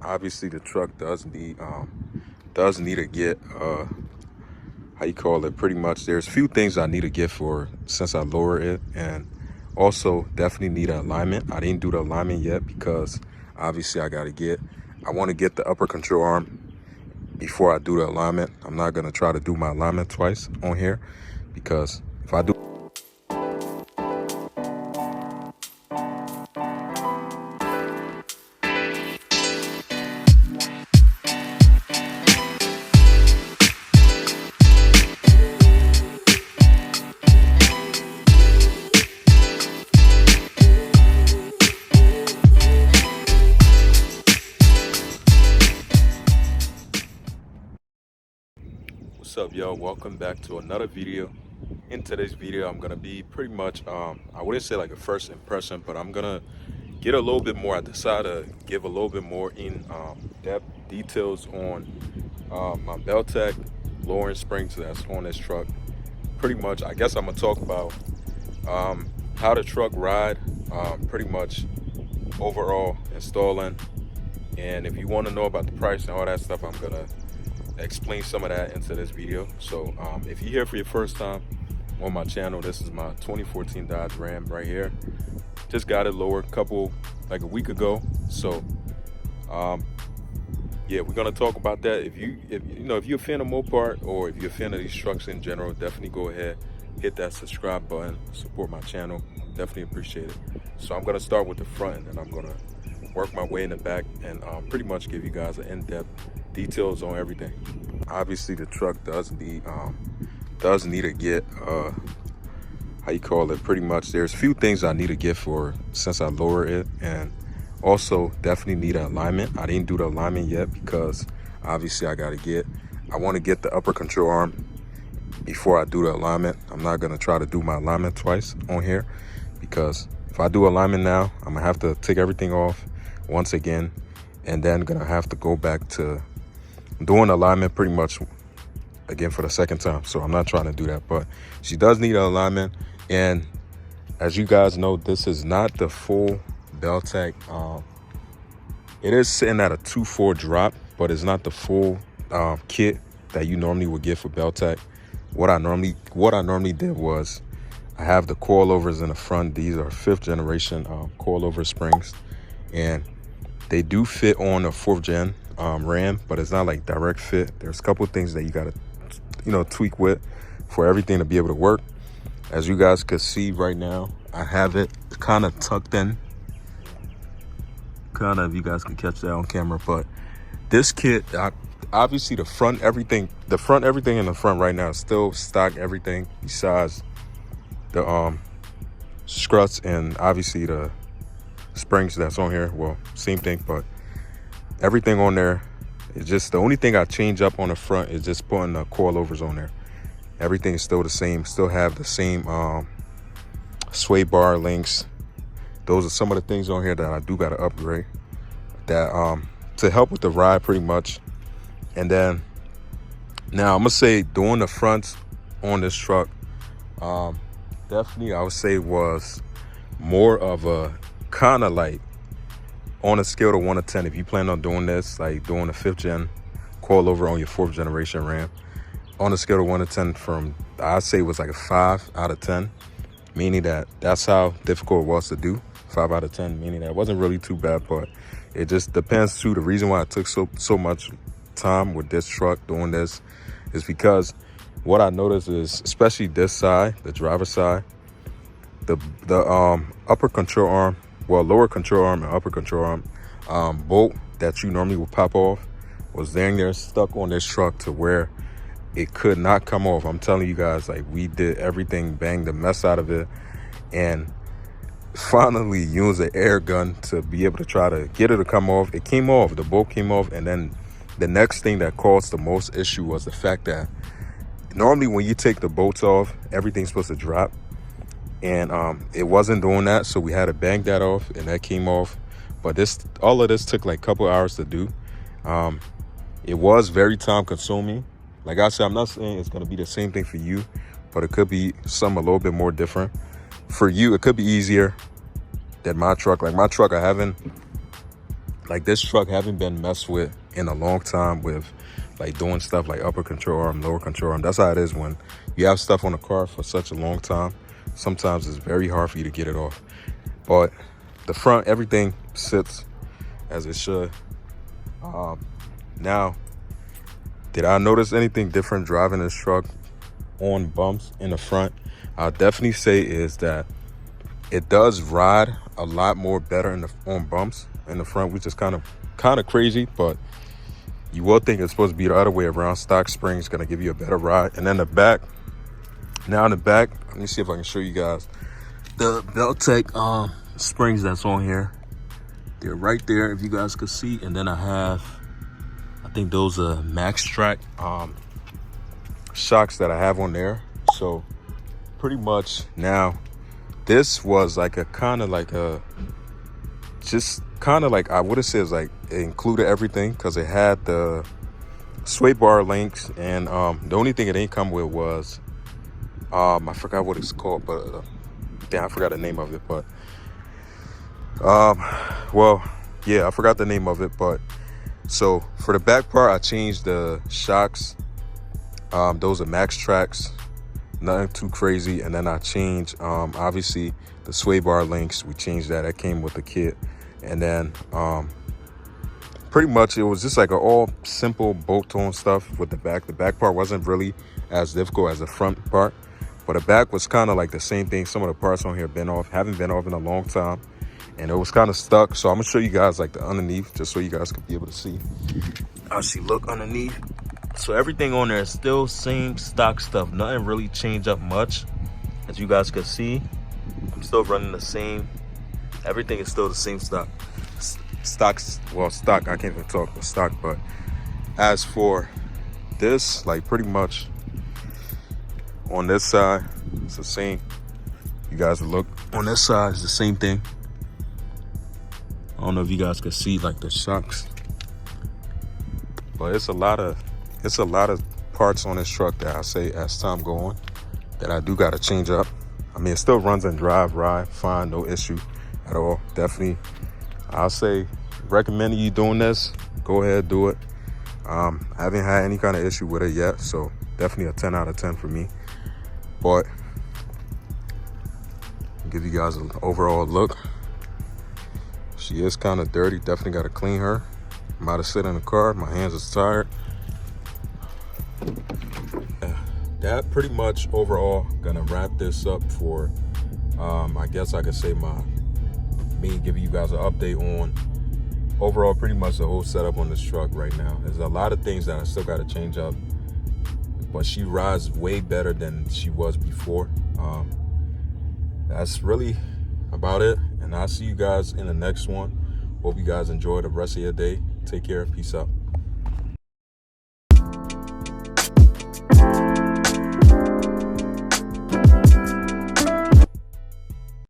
Obviously the truck does need to get how you call it, pretty much there's a few things I need to get for since I lower it, and also definitely need an alignment. I didn't do the alignment yet because obviously I want to get the upper control arm before I do the alignment. I'm not going to try to do my alignment twice on here, because if I do What's up, y'all? Welcome back to another video. In today's video, I'm gonna be pretty much I wouldn't say like a first impression, but I'm gonna get a little bit more. I decided to give a little bit more in depth details on my BELLTECH lowering springs that's on this truck. Pretty much, I guess I'm gonna talk about how the truck ride, pretty much overall installing, and if you want to know about the price and all that stuff, I'm gonna explain some of that into this video. So if you're here for your first time on my channel, this is my 2014 Dodge Ram right here. Just got it lowered like a week ago. So yeah, we're gonna talk about that. If you're a fan of Mopar, or if you're a fan of these trucks in general, definitely go ahead, hit that subscribe button, support my channel. Definitely appreciate it. So I'm gonna start with the front, and then I'm gonna work my way in the back and pretty much give you guys an in-depth details on everything. Obviously the truck does need to get how you call it, pretty much there's a few things I need to get for since I lower it, and also definitely need an alignment. I didn't do the alignment yet because obviously I want to get the upper control arm before I do the alignment. I'm not going to try to do my alignment twice on here, because if I do alignment now, I'm gonna have to take everything off once again, and then gonna have to go back to doing alignment pretty much again for the second time. So I'm not trying to do that, but she does need an alignment. And as you guys know, this is not the full BELLTECH. It is sitting at a 2.4 drop, but it's not the full kit that you normally would get for BELLTECH. What I normally did was, I have the coilovers in the front. These are 5th generation coilover springs, and they do fit on a 4th gen Ram, but it's not like direct fit. There's a couple of things that you gotta tweak with for everything to be able to work. As you guys can see right now, I have it kind of tucked in, if you guys can catch that on camera. But this kit, obviously the front everything in the front right now is still stock everything besides the struts and obviously the springs that's on here. Well, same thing, but everything on there is just, the only thing I change up on the front is just putting the coilovers on there. Everything is still the same, still have the same sway bar links. Those are some of the things on here that I do got to upgrade, that to help with the ride pretty much. And then now I'm gonna say doing the fronts on this truck, definitely I would say was more of a kind of like on a scale of 1 to 10. If you plan on doing this, like doing a 5th gen coilover on your 4th generation Ram, on a scale of 1 to 10, from I'd say it was like a 5 out of 10, meaning that's how difficult it was to do. 5 out of 10, meaning that it wasn't really too bad, but it just depends too. The reason why it took so much time with this truck doing this is because what I noticed is, especially this side, the driver's side, the upper control arm, well, lower control arm and upper control arm bolt that you normally would pop off was dang near stuck on this truck to where it could not come off. I'm telling you guys, like, we did everything, banged the mess out of it, and finally used an air gun to be able to try to get it to come off. It came off, the bolt came off. And then the next thing that caused the most issue was the fact that normally when you take the bolts off, everything's supposed to drop, and it wasn't doing that, so we had to bang that off, and that came off. But all of this took like a couple hours to do. It was very time consuming. Like I said, I'm not saying it's going to be the same thing for you, but it could be something a little bit more different. For you, it could be easier than my truck. Like my truck, I haven't Like this truck haven't been messed with in a long time with like doing stuff like upper control arm, lower control arm. That's how it is when you have stuff on the car for such a long time. Sometimes it's very hard for you to get it off. But the front, everything sits as it should. Now, did I notice anything different driving this truck on bumps in the front? I'll definitely say is that it does ride a lot more better on bumps in the front, which is kind of crazy, but you will think it's supposed to be the other way around. Stock springs gonna give you a better ride. And then the back, now in the back, let me see if I can show you guys the BELLTECH springs that's on here. They're right there if you guys could see. And then I think those are Max Track shocks that I have on there. So pretty much now, this was like a kind of like I would have said like it included everything because it had the sway bar links, and the only thing it ain't come with was I forgot what it's called, but damn, I forgot the name of it. But well, yeah, I forgot the name of it. But so for the back part, I changed the shocks. Those are Max Tracks, nothing too crazy. And then I changed obviously the sway bar links. We changed that. That came with the kit. And then pretty much it was just like an all simple bolt-on stuff with the back. The back part wasn't really as difficult as the front part, but the back was kind of like the same thing. Some of the parts on here haven't been off in a long time, and it was kind of stuck. So I'm gonna show you guys like the underneath, just so you guys can be able to see. Actually, look underneath. So everything on there is still same stock stuff. Nothing really changed up much, as you guys can see. I'm still running the same. Everything is still the same stock. Stock, I can't even talk with stock. But as for this, like pretty much on this side, it's the same. You guys look on this side, it's the same thing. I don't know if you guys can see like the shocks, but it's a lot of parts on this truck that I say as time go on that I do got to change up. I mean, it still runs and ride fine, no issue at all. Definitely, I'll say recommending you doing this. Go ahead, do it. I haven't had any kind of issue with it yet, so definitely a 10 out of 10 for me. But I'll give you guys an overall look. She is kind of dirty. Definitely got to clean her. I'm about to sit in the car. My hands are tired. That pretty much overall gonna wrap this up for I guess I could say me giving you guys an update on overall pretty much the whole setup on this truck right now. There's a lot of things that I still got to change up, but she rides way better than she was before. That's really about it, and I'll see you guys in the next one. Hope you guys enjoy the rest of your day. Take care. Peace out.